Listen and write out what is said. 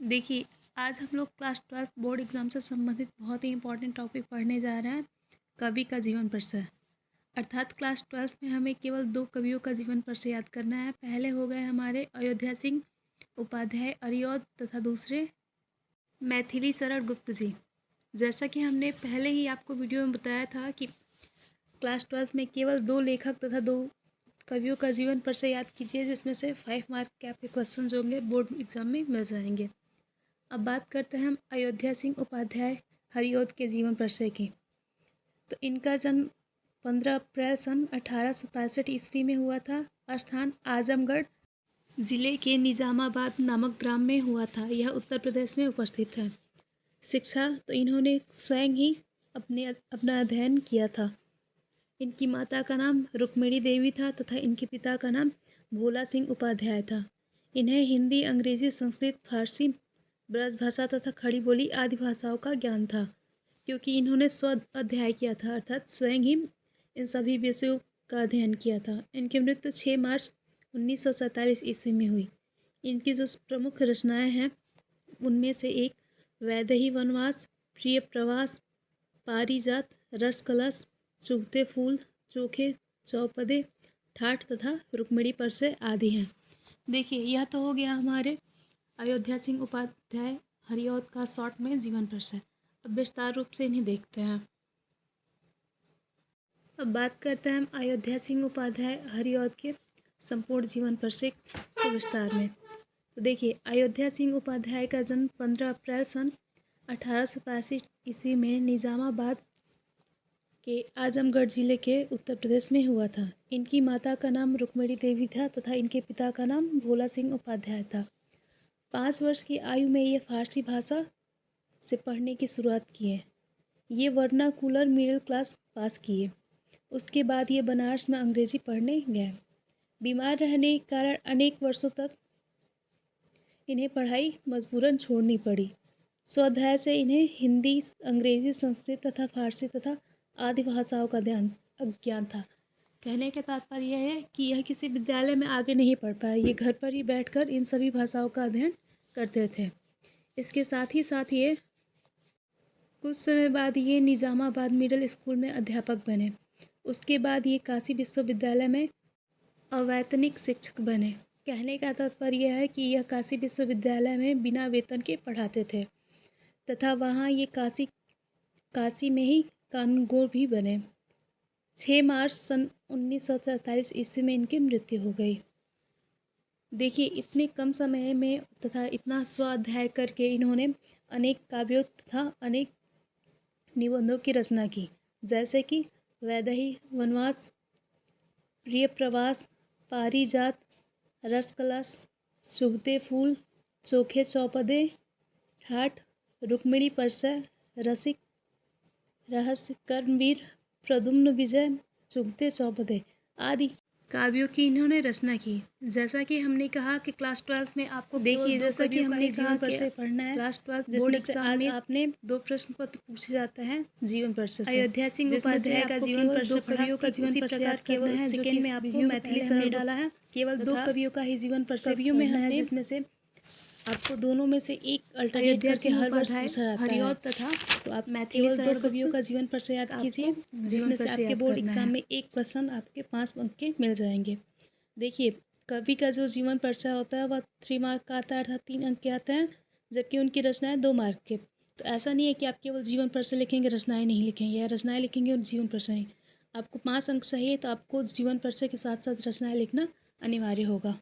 देखिए, आज हम लोग क्लास 12th बोर्ड एग्ज़ाम से संबंधित बहुत ही इम्पोर्टेंट टॉपिक पढ़ने जा रहे हैं, कवि का जीवन परिचय। अर्थात क्लास 12th में हमें केवल 2 कवियों का जीवन परिचय याद करना है। पहले हो गए हमारे अयोध्या सिंह उपाध्याय अरियौध तथा दूसरे मैथिली शरण गुप्त जी। जैसा कि हमने पहले ही आपको वीडियो में बताया था कि क्लास 12th में केवल 2 लेखक तथा 2 कवियों का जीवन परिचय याद कीजिए, जिसमें से 5 मार्क के आपके क्वेश्चन होंगे बोर्ड एग्ज़ाम में मिल जाएंगे। अब बात करते हैं हम अयोध्या सिंह उपाध्याय हरिऔध के जीवन परिचय की। तो इनका जन्म 15 अप्रैल सन 1865 ईस्वी में हुआ था। स्थान आजमगढ़ जिले के निजामाबाद नामक ग्राम में हुआ था। यह उत्तर प्रदेश में उपस्थित है। शिक्षा तो इन्होंने स्वयं ही अपना अध्ययन किया था। इनकी माता का नाम रुक्मिणी देवी था तथा इनके पिता का नाम भोला सिंह उपाध्याय था। इन्हें हिंदी, अंग्रेजी, संस्कृत, फारसी, ब्रज भाषा तथा खड़ी बोली आदि भाषाओं का ज्ञान था, क्योंकि इन्होंने स्व अध्याय किया था, अर्थात स्वयं ही इन सभी विषयों का अध्ययन किया था। इनकी मृत्यु 6 मार्च 1947 ईस्वी में हुई। इनकी जो प्रमुख रचनाएं हैं उनमें से एक वैदेही वनवास, प्रिय प्रवास, पारिजात, रस कलश, चुभते फूल, चोखे चौपदे, ठाठ तथा रुक्मिणी परिचय आदि हैं। देखिए, यह तो हो गया हमारे अयोध्या सिंह उपाध्याय हरिऔध का शॉर्ट में जीवन परिचय। अब विस्तार रूप से इन्हें देखते हैं। अब बात करते हैं हम अयोध्या सिंह उपाध्याय हरिऔध के संपूर्ण जीवन परिचय के विस्तार में। तो देखिए, अयोध्या सिंह उपाध्याय का जन्म 15 अप्रैल सन 1885 ईस्वी में निजामाबाद के आजमगढ़ जिले के उत्तर प्रदेश में हुआ था। इनकी माता का नाम रुक्मिणी देवी था तथा इनके पिता का नाम भोला सिंह उपाध्याय था। 5 वर्ष की आयु में ये फारसी भाषा से पढ़ने की शुरुआत किए। ये वर्नाकुलर मिडिल क्लास पास किए। उसके बाद ये बनारस में अंग्रेजी पढ़ने गए। बीमार रहने के कारण अनेक वर्षों तक इन्हें पढ़ाई मजबूरन छोड़नी पड़ी। स्वाध्याय से इन्हें हिंदी, अंग्रेजी, संस्कृत तथा फारसी तथा आदि भाषाओं का ज्ञान था। कहने का तात्पर्य यह है कि यह किसी विद्यालय में आगे नहीं पढ़ पाए। ये घर पर ही बैठकर इन सभी भाषाओं का अध्ययन करते थे। इसके साथ ही ये कुछ समय बाद ये निजामाबाद मिडिल स्कूल में अध्यापक बने। उसके बाद ये काशी विश्वविद्यालय में अवैतनिक शिक्षक बने। कहने का तात्पर्य यह है कि यह काशी विश्वविद्यालय में बिना वेतन के पढ़ाते थे तथा वहाँ ये काशी में ही कानूनगो भी बने। 6 मार्च सन 1947 ईस्वी में इनकी मृत्यु हो गई। देखिए, इतने कम समय में तथा इतना स्वाध्याय करके इन्होंने अनेक काव्यों तथा अनेक निबंधों की रचना की, जैसे कि वैदेही वनवास, प्रिय प्रवास, पारिजात, रस कलश, चुभते फूल, चोखे चौपदे, ठाठ, रुक्मिणी परिचय, रसिक, रहस्य, कर्मवीर, प्रद्युम्न विजय, चुभते चौपदे आदि काव्यों की इन्होंने रचना की। जैसा कि हमने कहा कि क्लास 12th में आपको देखिए, जैसा कि हमने कहा परिचय पढ़ना है। क्लास 12th बोर्ड एग्जाम में आपने 2 प्रश्न पत्र पूछे जाते हैं जीवन परिचय से। अयोध्या सिंह उपाध्याय का जीवन परिचय कवियों का जीवन परिचय केवल है, सेकंड में आपको मैथिली शरण डाला है। केवल 2 कवियों का ही जीवन परिचय कवियों में है, जिसमें से आपको दोनों में से एक अल्टरनेट करके हर वर्ष पूछा जाता है। हरिऔध तथा तो आप मैथिली 2 कवियों का जीवन परिचय याद कीजिए, जिसमें से आपके बोर्ड एग्जाम में एक क्वेश्चन आपके 5 अंक के मिल जाएंगे। देखिए, कवि का जो जीवन परिचय होता है वह 3 मार्क का आता है, अर्थात 3 अंक के आते हैं, जबकि उनकी रचनाएं 2 मार्क के। तो ऐसा नहीं है कि आप केवल जीवन परिचय लिखेंगे, रचनाएं नहीं लिखेंगे, या रचनाएं लिखेंगे और जीवन परिचय नहीं। आपको 5 अंक चाहिए तो आपको जीवन परिचय के साथ साथ रचनाएं लिखना अनिवार्य होगा।